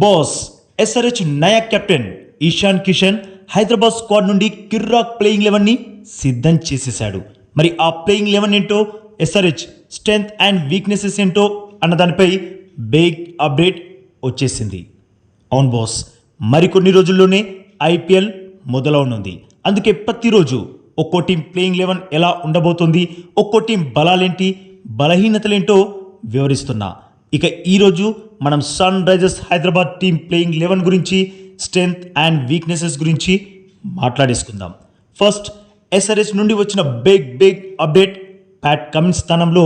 Boss SRH నయా captain Ishan Kishan Hyderabad squad నుండి కిర్రాక్ playing 11ని సిద్ధం చేసేశాడు. మరి ఆ ప్లేయింగ్ 11 ఏంటో, ఎస్ఆర్హెచ్ స్ట్రెంగ్త్ అండ్ వీక్నెసెస్ ఏంటో అన్న దానిపై బిగ్ అప్డేట్ వచ్చేసింది. అవును బాస్, మరికొన్ని రోజుల్లోనే ఐపీఎల్ మొదలవనుంది. అందుకే ప్రతిరోజు ఒక్కో టీం ప్లేయింగ్ 11 ఎలా ఉండబోతుంది, ఒక్కో టీం బలాలేంటి, బలహీనతలేంటో వివరిస్తున్నా. ఇక ఈరోజు మనం Sunrisers Hyderabad team playing 11 గురించి, స్ట్రెంగ్త్ అండ్ వీక్నెసెస్ గురించి మాట్లాడేసుకుందాం. ఫస్ట్, ఎస్ఆర్హెచ్ నుండి వచ్చిన బిగ్ అప్డేట్. ప్యాట్ కమిన్స్ స్థానంలో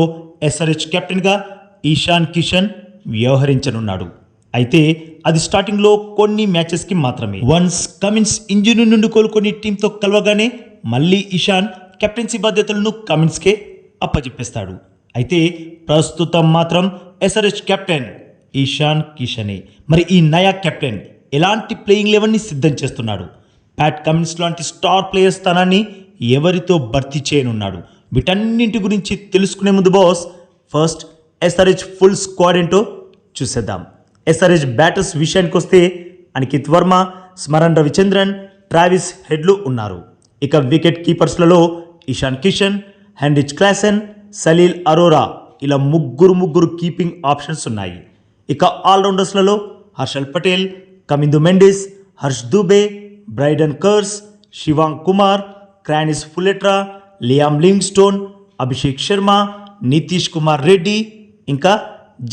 ఎస్ఆర్హెచ్ కెప్టెన్గా ఇషాన్ కిషన్ వ్యవహరించనున్నాడు. అయితే అది స్టార్టింగ్లో కొన్ని మ్యాచెస్కి మాత్రమే. వన్స్ కమిన్స్ ఇంజరీ నుండి కోలుకొని టీంతో కలవగానే మళ్ళీ ఇషాన్ కెప్టెన్సీ బాధ్యతలను కమిన్స్కే అప్పచెప్పేస్తాడు. అయితే ప్రస్తుతం మాత్రం ఎస్ఆర్హెచ్ కెప్టెన్ ఇషాన్ కిషనే. మరి ఈ నయా కెప్టెన్ ఎలాంటి ప్లేయింగ్ 11ని సిద్ధం చేస్తున్నాడు, ప్యాట్ కమిన్స్ లాంటి స్టార్ ప్లేయర్ స్థానాన్ని ఎవరితో భర్తీ చేయనున్నాడు, వీటన్నింటి గురించి తెలుసుకునే ముందు boss, first SRH full squad ఏంటో చూసేద్దాం. ఎస్ఆర్హెచ్ బ్యాటర్స్ విషయానికి వస్తే అనికిత్ వర్మ, స్మరణ్ రవిచంద్రన్, ట్రావిస్ హెడ్లు ఉన్నారు. ఇక వికెట్ కీపర్స్లలో ఇషాన్ కిషన్, హెన్రిచ్ క్లాసెన్, సలీల్ అరోరా, ఇలా ముగ్గురు కీపింగ్ ఆప్షన్స్ ఉన్నాయి. ఇక ఆల్రౌండర్స్లలో Harshal Patel, Kamindu Mendis, Harsh Dubey, Brydon Carse, Shivang Kumar, Krains Fuletra, Liam Livingstone, Abhishek Sharma, Nitish Kumar Reddy, ఇంకా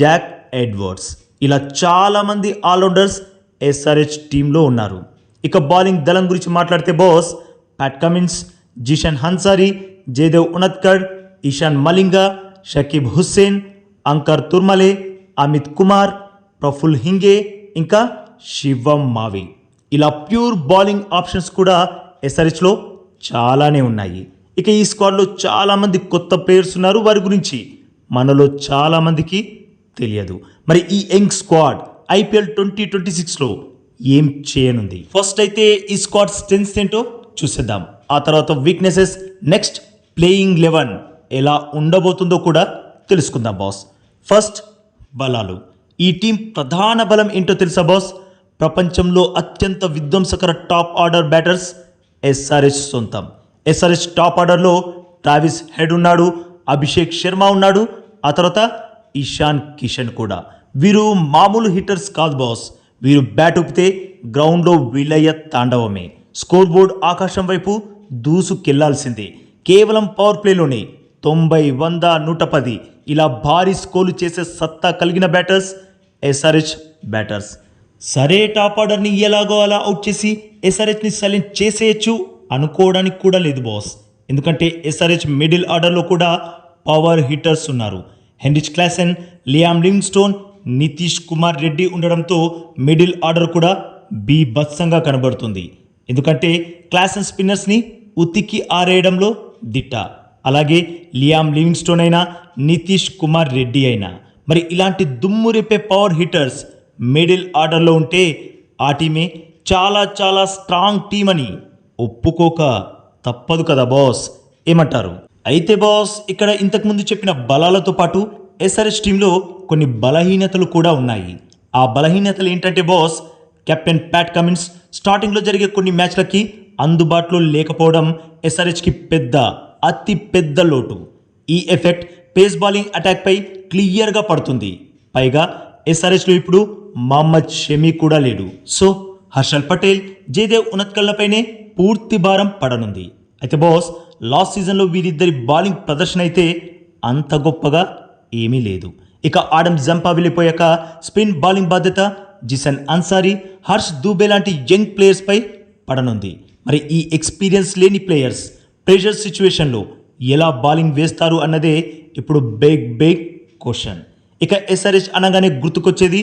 జాక్ ఎడ్వర్డ్స్, ఇలా చాలామంది ఆల్రౌండర్స్ ఎస్ఆర్హెచ్ టీంలో ఉన్నారు. ఇక బౌలింగ్ దళం గురించి మాట్లాడితే boss, Pat Cummins, Zeeshan Ansari, Jaydev Unadkat, Eshan Malinga, Shakib Hussain, Ankur Turmale, Amit Kumar, Praful Hinge, ఇంకా శివం మావి, ఇలా ప్యూర్ బౌలింగ్ ఆప్షన్స్ కూడా ఎస్ఆర్హెచ్లో చాలానే ఉన్నాయి. ఇక ఈ స్క్వాడ్లో చాలామంది కొత్త ప్లేయర్స్ ఉన్నారు, వారి గురించి మనలో చాలామందికి తెలియదు. మరి ఈ యంగ్ స్క్వాడ్ ఐపీఎల్ 2026లో ఏం చేయనుంది? ఫస్ట్ అయితే ఈ స్క్వాడ్ స్ట్రెంగ్త్స్ ఏంటో చూసేద్దాం, ఆ తర్వాత వీక్నెసెస్, నెక్స్ట్ ప్లేయింగ్ 11 ఎలా ఉండబోతుందో కూడా తెలుసుకుందాం బాస్. ఫస్ట్, బలాలు. ఈ టీం ప్రధాన బలం ఏంటో తెలుసా బాస్? ప్రపంచంలో అత్యంత విధ్వంసకర టాప్ ఆర్డర్ బ్యాటర్స్ ఎస్ఆర్హెచ్ సొంతం. ఎస్ఆర్హెచ్ టాప్ ఆర్డర్లో ట్రావిస్ హెడ్ ఉన్నాడు, అభిషేక్ శర్మ ఉన్నాడు, ఆ తర్వాత ఇషాన్ కిషన్ కూడా. వీరు మామూలు హిట్టర్స్ కాదు బాస్, వీరు బ్యాట్ ఊపితే గ్రౌండ్లో విలయ తాండవమే. స్కోర్ బోర్డ్ ఆకాశం వైపు దూసుకెళ్లాల్సిందే. కేవలం పవర్ ప్లేలోనే 90, 100, 110 ఇలా భారీ స్కోర్లు చేసే సత్తా కలిగిన బ్యాటర్స్ ఎస్ఆర్హెచ్ బ్యాటర్స్. సరే, టాప్ ఆర్డర్ని ఎలాగో అలా అవుట్ చేసి ఎస్ఆర్హెచ్ని సైలెంట్ చేసేయచ్చు అనుకోవడానికి కూడా లేదు బాస్. ఎందుకంటే ఎస్ఆర్హెచ్ మిడిల్ ఆర్డర్లో కూడా పవర్ హిట్టర్స్ ఉన్నారు. Heinrich Klaasen, Liam Livingstone, Nitish Kumar Reddy ఉండడంతో మిడిల్ ఆర్డర్ కూడా బీభత్సంగా కనబడుతుంది. ఎందుకంటే క్లాసెన్ స్పిన్నర్స్ని ఉతికి ఆరేయడంలో దిట్ట. అలాగే లియామ్ లివింగ్స్టోన్ అయినా, నితీష్ కుమార్ రెడ్డి అయినా. మరి ఇలాంటి దుమ్ము రేపే పవర్ హిట్టర్స్ మిడిల్ ఆర్డర్లో ఉంటే ఆ టీమే చాలా స్ట్రాంగ్ టీం అని ఒప్పుకోక తప్పదు కదా బాస్, ఏమంటారు? అయితే బాస్, ఇక్కడ ఇంతకుముందు చెప్పిన బలాలతో పాటు ఎస్ఆర్హెచ్ టీంలో కొన్ని బలహీనతలు కూడా ఉన్నాయి. ఆ బలహీనతలు ఏంటంటే బాస్, కెప్టెన్ ప్యాట్ కమిన్స్ స్టార్టింగ్లో జరిగే కొన్ని మ్యాచ్లకి అందుబాటులో లేకపోవడం ఎస్ఆర్హెచ్కి అతి పెద్ద లోటు. ఈ ఎఫెక్ట్ పేస్ బౌలింగ్ అటాక్పై క్లియర్గా పడుతుంది. పైగా ఎస్ఆర్హెచ్లో ఇప్పుడు మహమ్మద్ షమి కూడా లేడు. సో హర్షల్ పటేల్, జయదేవ్ ఉనత్కళ్లపైనే పూర్తి భారం పడనుంది. అయితే బాస్, లాస్ట్ సీజన్లో వీరిద్దరి బౌలింగ్ ప్రదర్శన అయితే అంత గొప్పగా ఏమీ లేదు. ఇక ఆడమ్ జంపా వెళ్ళిపోయాక స్పిన్ బౌలింగ్ బాధ్యత జిసన్ అన్సారీ, హర్ష్ దూబే లాంటి యంగ్ ప్లేయర్స్పై పడనుంది. మరి ఈ ఎక్స్పీరియన్స్ లేని ప్లేయర్స్ ప్రెషర్ సిచ్యువేషన్లో ఎలా బౌలింగ్ వేస్తారు అన్నదే ఇప్పుడు బిగ్ క్వశ్చన్. ఇక ఎస్ఆర్హెచ్ అనగానే గుర్తుకొచ్చేది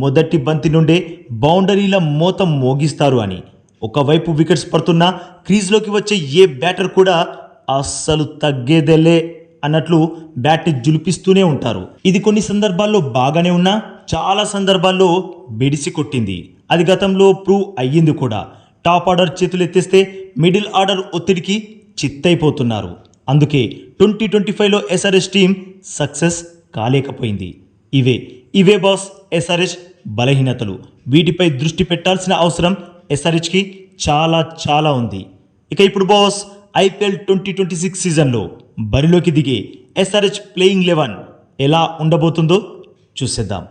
మొదటి బంతి నుండే బౌండరీల మోత మోగిస్తారు అని. ఒకవైపు వికెట్స్ పడుతున్నా క్రీజ్లోకి వచ్చే ఏ బ్యాటర్ కూడా అస్సలు తగ్గేదేలే అన్నట్లు బ్యాట్ని జులిపిస్తూనే ఉంటారు. ఇది కొన్ని సందర్భాల్లో బాగానే ఉన్నా చాలా సందర్భాల్లో బెడిసి కొట్టింది. అది గతంలో ప్రూవ్ అయ్యింది కూడా. టాప్ ఆర్డర్ చేతులు ఎత్తేస్తే మిడిల్ ఆర్డర్ ఒత్తిడికి చిత్తైపోతున్నారు. అందుకే 2025లో ఎస్ఆర్హెచ్ టీం సక్సెస్ కాలేకపోయింది. ఇవే బాస్ ఎస్ఆర్హెచ్ బలహీనతలు వీటిపై దృష్టి పెట్టాల్సిన అవసరం ఎస్ఆర్హెచ్కి చాలా ఉంది. ఇక ఇప్పుడు బాస్ ఐపీఎల్ 2026 సీజన్లో బరిలోకి దిగే ఎస్ఆర్హెచ్ ప్లేయింగ్ 11 ఎలా ఉండబోతుందో చూసేద్దాం.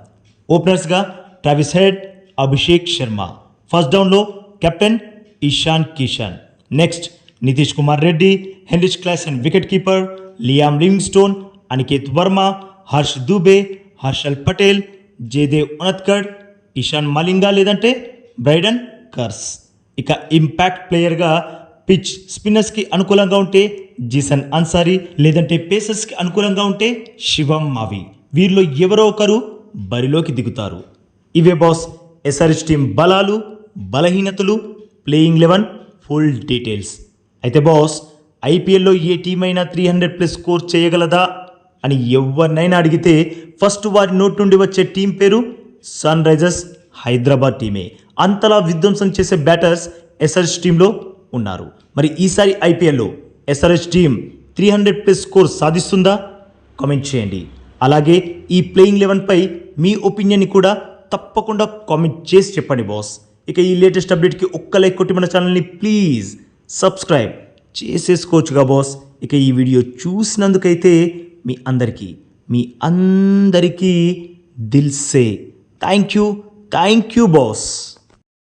ఓపెనర్స్గా Travis Head, Abhishek Sharma. First డౌన్లో captain Ishan Kishan. Next Nitish Kumar Reddy, Heinrich Klaasen wicket keeper, Liam Livingstone, Aniket Varma, Harsh Dubey, Harshal Patel, Jaydev Unadkat, Eshan Malinga లేదంటే బ్రైడన్ కర్స్. ఇక ఇంపాక్ట్ ప్లేయర్గా పిచ్ స్పిన్నర్స్కి అనుకూలంగా ఉంటే జీసన్ అన్సారీ, లేదంటే పేసర్స్కి అనుకూలంగా ఉంటే శివం మావి. వీరిలో ఎవరో ఒకరు బరిలోకి దిగుతారు. ఇవే బాస్ ఎస్ఆర్హెచ్ టీం బలాలు, బలహీనతలు, ప్లేయింగ్ 11 ఫుల్ డీటెయిల్స్. అయితే బాస్ ఐపీఎల్లో ఏ టీం అయినా 300+ స్కోర్ చేయగలదా అని ఎవరినైనా అడిగితే ఫస్ట్ వారి నోటి నుండి వచ్చే టీం పేరు సన్ రైజర్స్ హైదరాబాద్ టీమే. అంతలా విధ్వంసం చేసే బ్యాటర్స్ ఎస్ఆర్హెచ్ టీంలో ఉన్నారు. మరి ఈసారి ఐపీఎల్లో ఎస్ఆర్హెచ్ టీం 300+ స్కోర్ సాధిస్తుందా? కామెంట్ చేయండి. అలాగే ఈ ప్లేయింగ్ 11 పై మీ ఒపీనియన్ని కూడా తప్పకుండా కామెంట్ చేసి చెప్పండి బాస్. ఇక ఈ లేటెస్ట్ అప్డేట్కి ఒక్క లైక్ కొట్టి మన ఛానల్ని ప్లీజ్ సబ్స్క్రైబ్ చేసేసుకోవచ్చుగా బాస్. ఇక ఈ వీడియో చూసినందుకైతే మీ అందరికీ దిల్ సే థ్యాంక్ యూ బాస్.